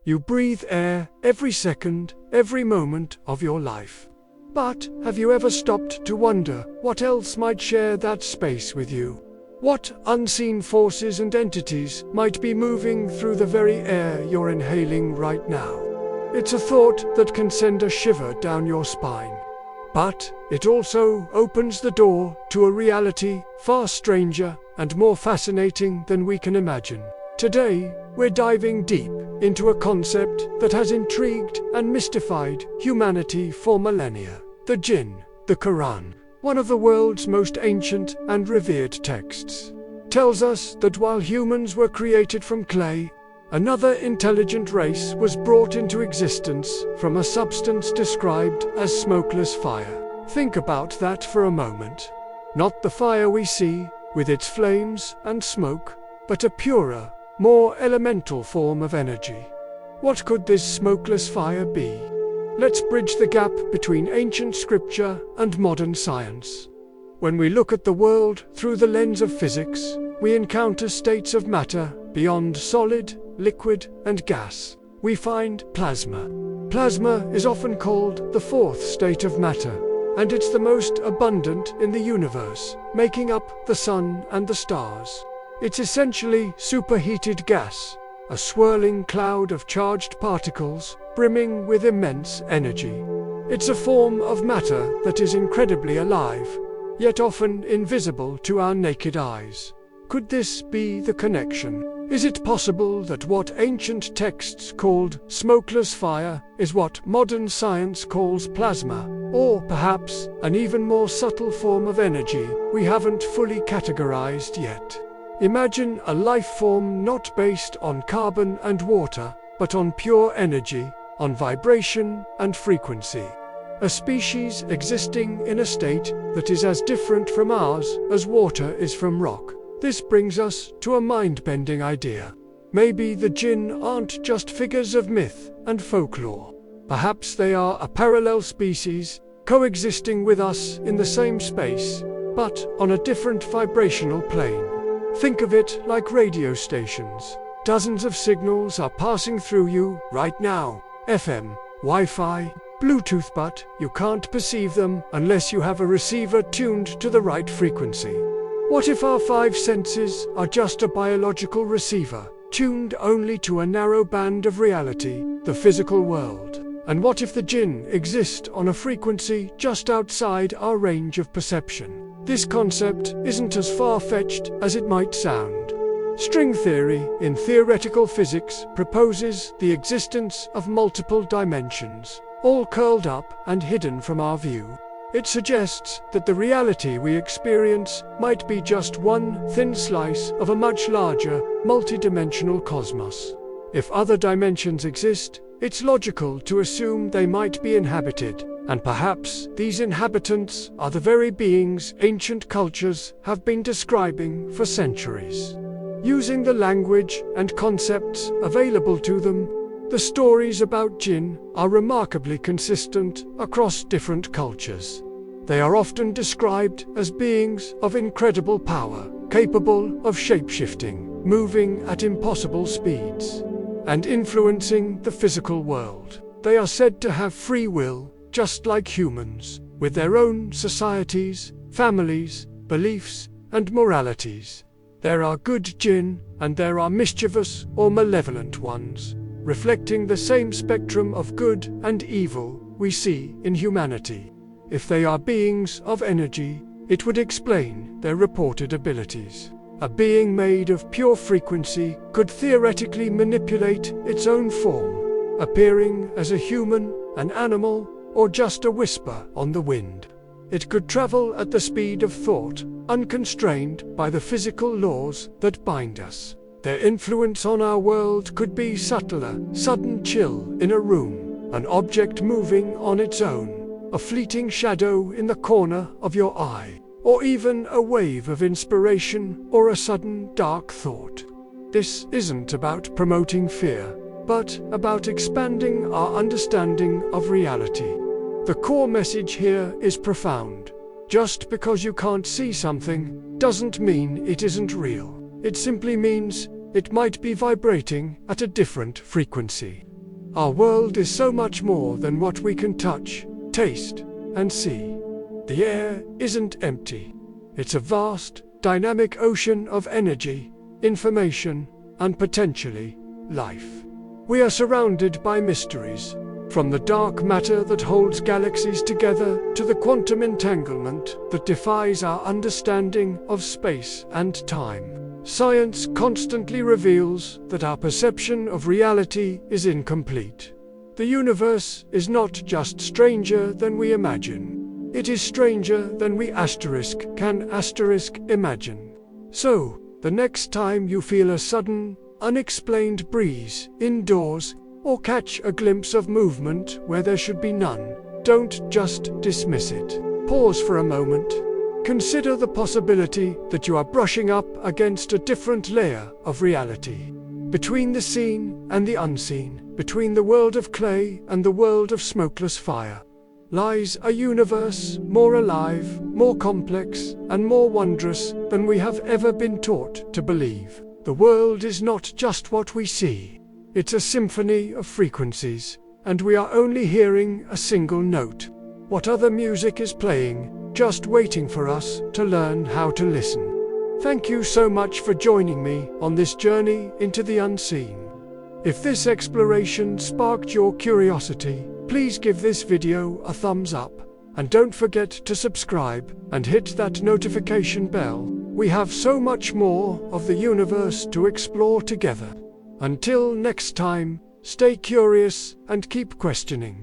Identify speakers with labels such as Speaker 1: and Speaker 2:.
Speaker 1: You breathe air every second, every moment of your life. But have you ever stopped to wonder what else might share that space with you? What unseen forces and entities might be moving through the very air you're inhaling right now? It's a thought that can send a shiver down your spine. But it also opens the door to a reality far stranger and more fascinating than we can imagine. Today, we're diving deep into a concept that has intrigued and mystified humanity for millennia: the Jinn. The Quran, one of the world's most ancient and revered texts, tells us that while humans were created from clay, another intelligent race was brought into existence from a substance described as smokeless fire. Think about that for a moment. Not the fire we see, with its flames and smoke, but a purer, more elemental form of energy. What could this smokeless fire be? Let's bridge the gap between ancient scripture and modern science. When we look at the world through the lens of physics, we encounter states of matter beyond solid, liquid, and gas. We find plasma. Plasma is often called the fourth state of matter, and it's the most abundant in the universe, making up the sun and the stars. It's essentially superheated gas, a swirling cloud of charged particles, brimming with immense energy. It's a form of matter that is incredibly alive, yet often invisible to our naked eyes. Could this be the connection? Is it possible that what ancient texts called smokeless fire is what modern science calls plasma, or perhaps an even more subtle form of energy we haven't fully categorized yet? Imagine a life form not based on carbon and water, but on pure energy, on vibration and frequency. A species existing in a state that is as different from ours as water is from rock. This brings us to a mind-bending idea. Maybe the Jinn aren't just figures of myth and folklore. Perhaps they are a parallel species, coexisting with us in the same space, but on a different vibrational plane. Think of it like radio stations. Dozens of signals are passing through you right now. FM, Wi-Fi, Bluetooth, but you can't perceive them unless you have a receiver tuned to the right frequency. What if our five senses are just a biological receiver, tuned only to a narrow band of reality, the physical world? And what if the Jinn exist on a frequency just outside our range of perception? This concept isn't as far-fetched as it might sound. String theory in theoretical physics proposes the existence of multiple dimensions, all curled up and hidden from our view. It suggests that the reality we experience might be just one thin slice of a much larger, multidimensional cosmos. If other dimensions exist, it's logical to assume they might be inhabited, and perhaps these inhabitants are the very beings ancient cultures have been describing for centuries. Using the language and concepts available to them, the stories about Jinn are remarkably consistent across different cultures. They are often described as beings of incredible power, capable of shape-shifting, moving at impossible speeds, and influencing the physical world. They are said to have free will, just like humans, with their own societies, families, beliefs, and moralities. There are good Jinn, and there are mischievous or malevolent ones, reflecting the same spectrum of good and evil we see in humanity. If they are beings of energy, it would explain their reported abilities. A being made of pure frequency could theoretically manipulate its own form, appearing as a human, an animal, or just a whisper on the wind. It could travel at the speed of thought, unconstrained by the physical laws that bind us. Their influence on our world could be subtler, sudden chill in a room, an object moving on its own, a fleeting shadow in the corner of your eye, or even a wave of inspiration or a sudden dark thought. This isn't about promoting fear, but about expanding our understanding of reality. The core message here is profound. Just because you can't see something doesn't mean it isn't real. It simply means it might be vibrating at a different frequency. Our world is so much more than what we can touch, taste, and see. The air isn't empty. It's a vast, dynamic ocean of energy, information, and potentially, life. We are surrounded by mysteries, from the dark matter that holds galaxies together to the quantum entanglement that defies our understanding of space and time. Science constantly reveals that our perception of reality is incomplete. The universe is not just stranger than we imagine. It is stranger than we can imagine. So, the next time you feel a sudden, unexplained breeze indoors, or catch a glimpse of movement where there should be none, don't just dismiss it. Pause for a moment. Consider the possibility that you are brushing up against a different layer of reality. Between the seen and the unseen, between the world of clay and the world of smokeless fire, lies a universe more alive, more complex, and more wondrous than we have ever been taught to believe. The world is not just what we see. It's a symphony of frequencies, and we are only hearing a single note. What other music is playing, just waiting for us to learn how to listen. Thank you so much for joining me on this journey into the unseen. If this exploration sparked your curiosity, please give this video a thumbs up, and don't forget to subscribe and hit that notification bell. We have so much more of the universe to explore together. Until next time, stay curious and keep questioning.